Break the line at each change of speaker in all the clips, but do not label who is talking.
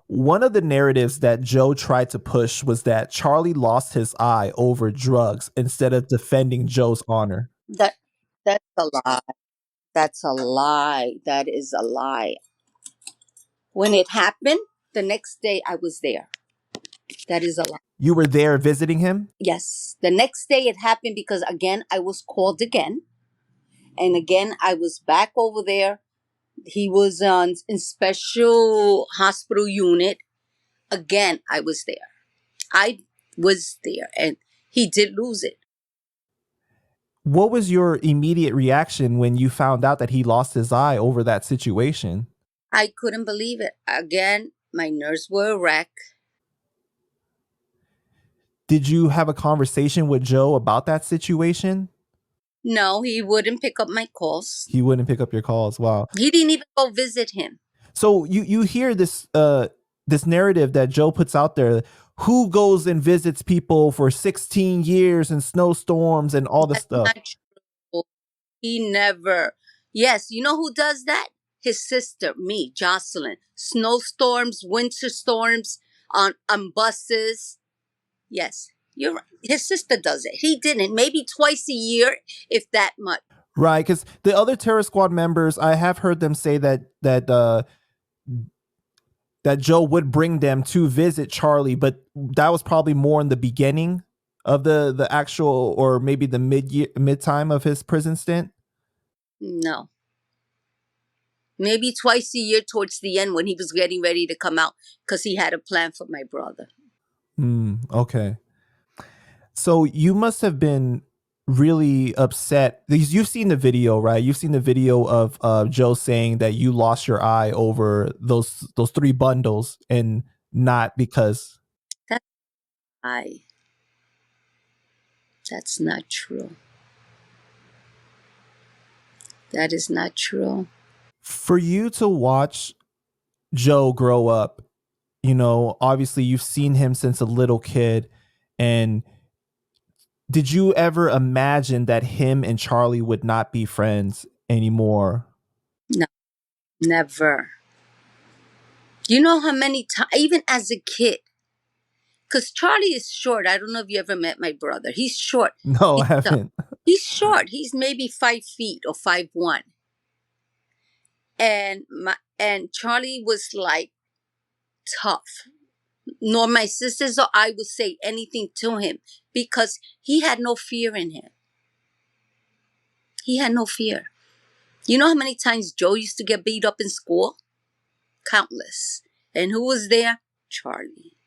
One of the narratives that Joe tried to push was that Charlie lost his eye over drugs instead of defending Joe's honor.
That that's a lie. That's a lie. That is a lie. When it happened, the next day I was there. That is a lie.
You were there visiting him?
Yes. The next day it happened because again I was called again. And again I was back over there. He was on in special hospital unit. Again, I was there. I was there and he did lose it.
What was your immediate reaction when you found out that he lost his eye over that situation?
I couldn't believe it. Again, my nerves were a wreck.
Did you have a conversation with Joe about that situation?
No, he wouldn't pick up my calls.
He wouldn't pick up your calls. Wow.
He didn't even go visit him.
So you hear this this narrative that Joe puts out there. Who goes and visits people for 16 years in snowstorms and all this
That's
stuff?
not true. He never. Yes, you know who does that? His sister, me, Jocelyn. Snowstorms, winter storms on buses. Yes, you're right. His sister does it. He didn't. Maybe twice a year, if that much.
Right, because the other terror squad members, I have heard them say that Joe would bring them to visit Charlie, but that was probably more in the beginning of the actual, or maybe the mid time of his prison stint.
No. Maybe twice a year towards the end when he was getting ready to come out because he had a plan for my brother.
Okay. So you must have been really upset because you've seen the video, right? You've seen the video of Joe saying that you lost your eye over those 3 bundles and not because.
That's not true. That is not true.
For you to watch Joe grow up, you know, obviously you've seen him since a little kid, and did you ever imagine that him and Charlie would not be friends anymore?
No, never. You know how many times, even as a kid, because Charlie is short. I don't know if you ever met my brother. He's short.
No, I haven't.
He's short. He's maybe 5 feet or 5'1". And Charlie was like tough. Nor my sisters or I would say anything to him because he had no fear in him. He had no fear. You know how many times Joe used to get beat up in school? Countless. And who was there? Charlie.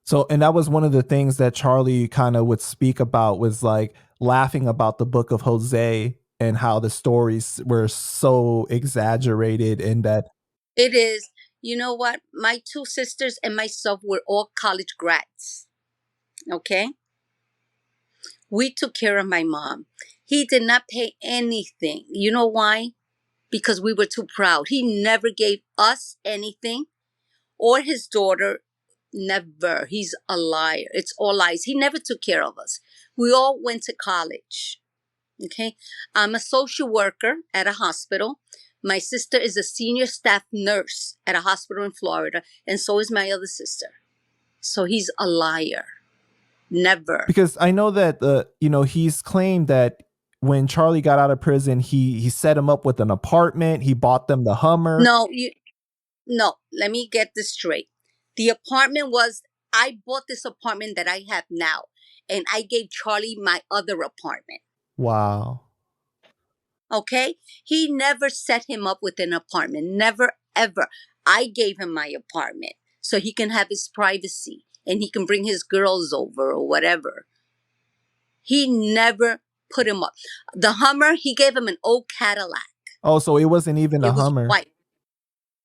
So, and that was one of the things that Charlie kind of would speak about, was like laughing about the book of Jose and how the stories were so exaggerated and that.
It is. You know what? My 2 sisters and myself were all college grads. Okay? We took care of my mom. He did not pay anything. You know why? Because we were too proud. He never gave us anything, or his daughter. Never. He's a liar. It's all lies. He never took care of us. We all went to college. Okay? I'm a social worker at a hospital. My sister is a senior staff nurse at a hospital in Florida, and so is my other sister. So he's a liar. Never.
Because I know that you know, he's claimed that when Charlie got out of prison, he set him up with an apartment. He bought them the Hummer.
No, let me get this straight. The apartment was, I bought this apartment that I have now, and I gave Charlie my other apartment.
Wow.
Okay? He never set him up with an apartment. Never, ever. I gave him my apartment so he can have his privacy and he can bring his girls over or whatever. He never put him up. The Hummer, he gave him an old Cadillac.
Oh, so it wasn't even a
It was
Hummer.
white.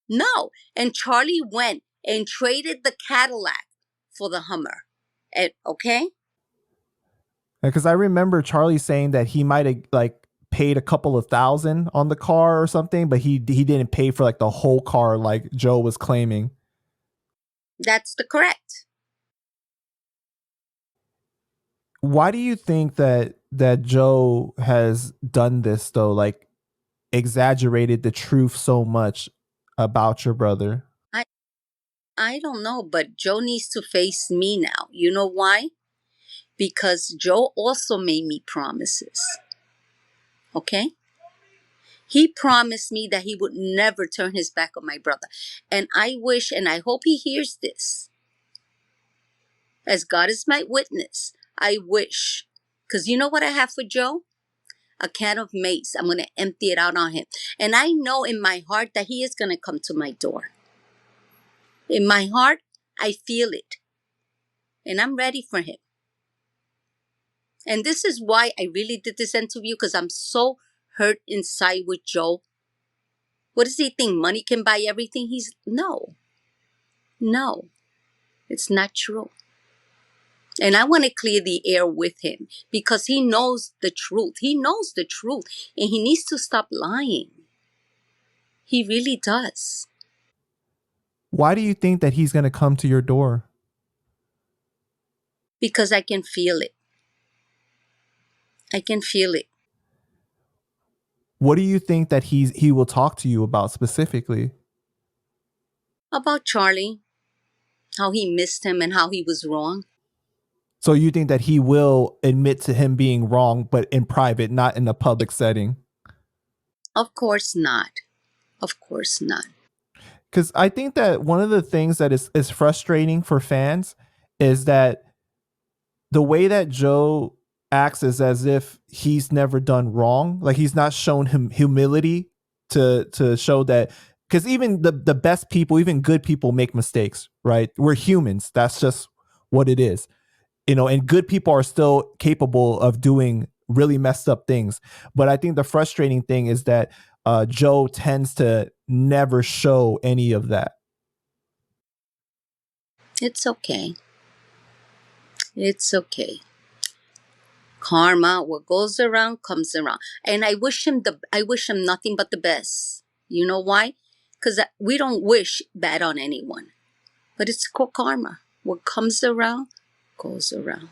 No. And Charlie went and traded the Cadillac for the Hummer. And, okay?
Because I remember Charlie saying that he might have like paid a couple of $1,000 on the car or something, but he didn't pay for like the whole car like Joe was claiming.
That's the correct.
Why do you think that Joe has done this though? Like, exaggerated the truth so much about your brother?
I I don't know, but Joe needs to face me now. You know why? Because Joe also made me promises. Okay? He promised me that he would never turn his back on my brother. And I wish and I hope he hears this. As God is my witness, I wish. Because you know what I have for Joe? A can of mace. I'm going to empty it out on him. And I know in my heart that he is going to come to my door. In my heart, I feel it. And I'm ready for him. And this is why I really did this interview, because I'm so hurt inside with Joe. What does he think? Money can buy everything? No, it's not true. And I want to clear the air with him because he knows the truth. He knows the truth and he needs to stop lying. He really does.
Why do you think that he's going to come to your door?
Because I can feel it. I can feel it.
What do you think that he will talk to you about specifically?
About Charlie, how he missed him and how he was wrong.
So you think that he will admit to him being wrong, but in private, not in a public setting?
Of course not. Of course not.
Because I think that one of the things that is frustrating for fans is that the way that Joe acts is as if he's never done wrong. Like he's not shown him humility to show that, because even the best people, even good people make mistakes, right? We're humans. That's just what it is. And good people are still capable of doing really messed up things. But I think the frustrating thing is that Joe tends to never show any of that.
It's okay. It's okay. Karma, what goes around comes around. And I wish him nothing but the best. You know why? Because we don't wish bad on anyone. But it's called karma. What comes around goes around.